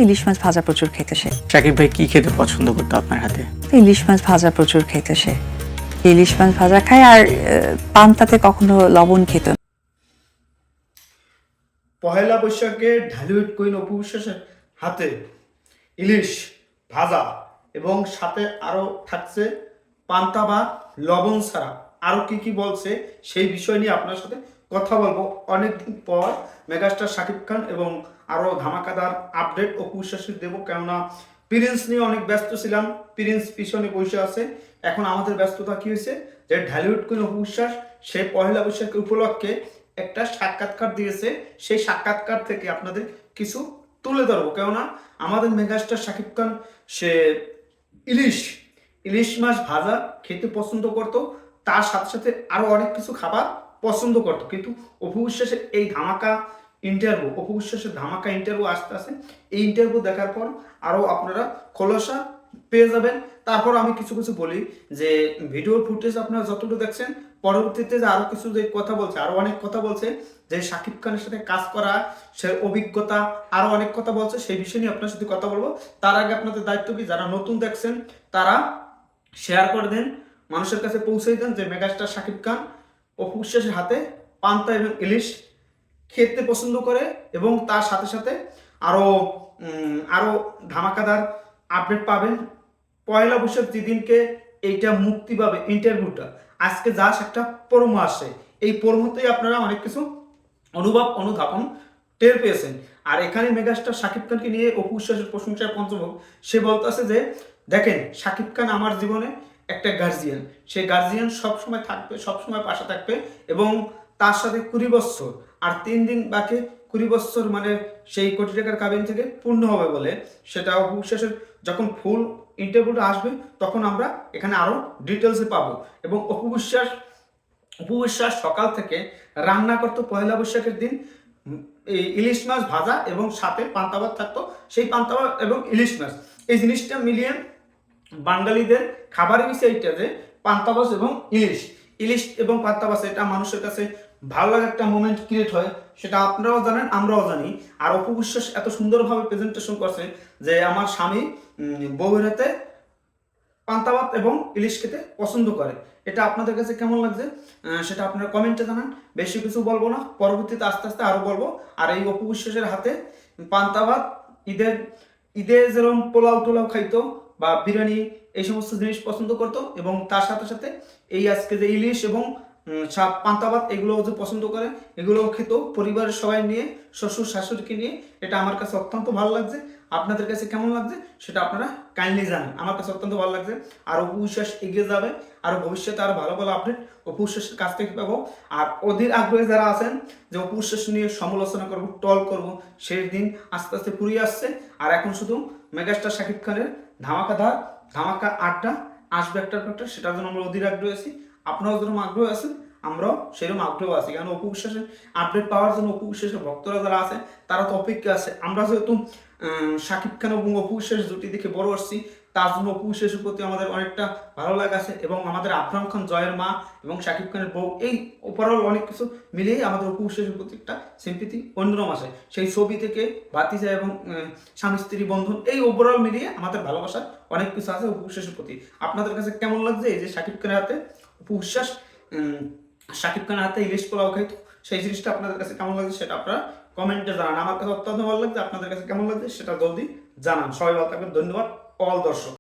ইলিশ মাছ ভাজা প্রচুর খেতে সে। শাকিব ভাই কি খেতে পছন্দ করতো আপনার হাতে? ইলিশ মাছ ভাজা প্রচুর খেতে সে। ইলিশ মাছ ভাজা খায় আর পান্তাতে কখনো লবণ খেত না। পহেলা বৈশাখে ঢালিউড কুইন অপু বিশ্বাসের হাতে ইলিশ ভাজা এবং সাথে আরো থাকছে পান্তা বা লবণ ছাড়া আরো কি কি বলছে সেই বিষয় নিয়ে আপনার সাথে কথা বলবো অনেকদিন পর। মেগাস্টার শাকিব খান এবং আরো ধামাকাদার আপডেট অপু বিশ্বাসের দেবো, কেননা প্রিন্স নিয়ে অনেক ব্যস্ত ছিলাম, প্রিন্স পিছনে বসে আছে। এখন আমাদের ব্যস্ততা কি হয়েছে যে ঢালিউড কুইন অপু বিশ্বাস সে পহেলা বৈশাখের উপলক্ষে একটা সাক্ষাৎকার দিয়েছে, সেই সাক্ষাৎকার থেকে আপনাদের কিছু তুলে ধরবো। কেননা আমাদের মেগাস্টার শাকিব খান সে ইলিশ মাছ ভাজা খেতে পছন্দ করত, তার সাথে সাথে আরো অনেক কিছু খাবার পছন্দ করত। কিন্তু অপু বিশ্বাসের এই অপু বিশ্বাসের ধামাকা ইন্টারভিউ আসতে আসে, এই ইন্টারভিউ দেখার পর আরো আপনারা খোলসা পেয়ে যাবেন। তারপর আমি কিছু কিছু বলি যে ভিডিওর ফুটেজ আপনারা যতটুকু দেখছেন, পরবর্তীতে যে আরো কিছু যে কথা বলছে, আরো অনেক কথা বলছে যে শাকিব খানের সাথে কাজ করা সে অভিজ্ঞতা, আরো অনেক কথা বলছে, সেই বিষয় নিয়ে আপনার সাথে কথা বলবো। তার আগে আপনাদের দায়িত্ব কি, যারা নতুন দেখছেন তারা শেয়ার করে দেন, মানুষের কাছে পৌঁছে দেন যে মেগাস্টার শাকিব খান অপু বিশ্বাসের হাতে পান্তা এবং ইলিশ খেতে পছন্দ করে এবং তার সাথে সাথে আরো আরো ধামাকাদার আপডেট পাবেন। পয়লা বৈশাখ যেদিনকে এইটা মুক্তি পাবে ইন্টারভিউটা, আজকে জাস্ট একটা প্রোমো আসে, এই প্রোমোতেই আপনারা অনেক কিছু অনুধাবন টের পেয়েছেন। আর এখানে মেগাস্টার শাকিব খানকে নিয়ে অপু বিশ্বাসের প্রশংসায় পঞ্চমুখ। সে বলতেছে যে দেখেন শাকিব খান আমার জীবনে একটা গার্জিয়ান, সেই গার্জিয়ান সবসময় থাকবে, সবসময় পাশে থাকবে এবং তার সাথে 20 বছর আর 3 দিন বাকি, 20 বছর মানে সেই কোটি টাকার কাবিন থেকে পূর্ণ হবে বলে, সেটা অপু বিশ্বাসের যখন ফুল ইন্টারভিউটা আসবে তখন আমরা এখানে আরো ডিটেলসে পাবো। এবং অপু বিশ্বাস সকাল থেকে রান্না করতো পয়লা বৈশাখের দিন এই ইলিশ মাছ ভাজা এবং সাথে পান্তা ভাত থাকতো, সেই পান্তা ভাত এবং ইলিশ মাছ এই জিনিসটা মিলিয়ে বাঙালিদের খাবারের বিষয় এইটা যে পান্তা ভাত এবং ইলিশ এবং পান্তা ভাত, এটা মানুষের কাছে ভালো লাগা একটা মোমেন্ট ক্রিয়েট হয়, সেটা আপনারাও জানেন আমরাও জানি। আর অপু বিশ্বাস এত সুন্দরভাবে প্রেজেন্টেশন করছে যে আমার স্বামী বউয়ের হাতে পান্তা ভাত এবং ইলিশ খেতে পছন্দ করে। এটা আপনাদের কাছে কেমন লাগছে সেটা আপনারা কমেন্টে জানান। বেশি কিছু বলবো না, পরবর্তীতে আস্তে আস্তে আরো বলবো। আর এই অপু বিশ্বাসের হাতে পান্তা ভাত, ঈদে যেরকম পোলাও খাইতো বা বিরিয়ানি এই সমস্ত জিনিস পছন্দ করতো, এবং তার সাথে সাথে এই আজকে যে ইলিশ এবং পান্তা ভাত এগুলো যে পছন্দ করে, এগুলো খেত পরিবারের সবাই নিয়ে, শ্বশুর শাশুড়িকে নিয়ে। এটা আমার কাছে অত্যন্ত ভালো লাগছে। আপনাদের কাছে কেমন লাগছে সেটা আপনারা কাইন্ডলি জানান। আমার কাছে অত্যন্ত ভালো লাগছে। আর অপু বিশ্বাস এগিয়ে যাবে, আর ভবিষ্যতে আরো ভালো ভালো আপডেট অপু বিশ্বাসের কাছ থেকে পাবো। আর অধীর আগ্রহী যারা আছেন যে অপু বিশ্বাস নিয়ে সমালোচনা করবো, টল করবো, সেই দিন আস্তে আস্তে ফুরিয়ে আসছে। আর এখন শুধু মেগাস্টার শাকিব খানের ধামাকা আড্ডা আসবে একটার পর একটা, সেটার জন্য আমরা অধীর আগ্রহী আছি। আপনারাও যেরকম আগ্রহ আছেন আমরাও সেরকম আগ্রহ আছি, কারণ অপু বিশ্বাসের আপডেট পাওয়ার জন্য অপু বিশ্বাসের ভক্তরা যারা আছে তারা তো অপেক্ষা আছে। আমরা যেহেতু শাকিব খান এবং অপু বিশ্বাস জুটি দেখে বড় আসছি, তার জন্য অপু বিশ্বাসের প্রতি আমাদের অনেকটা ভালো লাগা আছে। এবং আমাদের আফরান খান জয়ের মা এবং শাকিব খানের বউ, এই ওভারঅল অনেক কিছু মিলিয়ে আমাদের অপু বিশ্বাসের প্রতি একটা সিম্পিতি অন্যরকম আছে। সেই ছবি থেকে ভাতিজা এবং স্বামী স্ত্রী বন্ধন, এই ওভারঅল মিলিয়ে আমাদের ভালোবাসা অনেক কিছু আছে অপু বিশ্বাসের প্রতি। আপনাদের কাছে কেমন লাগছে এই যে শাকিব খানের হাতে অপু বিশ্বাস শাকিব খানের হাতে ইলিশ পোলাও খাইতো, সেই জিনিসটা আপনাদের কাছে কেমন লাগছে সেটা আপনারা কমেন্টে জানান। আমার কাছে অত্যন্ত ভালো লাগছে, আপনাদের কাছে কেমন লাগছে সেটা জলদি জানান। সবাই ভালো থাকবেন, ধন্যবাদ অল দর্শক।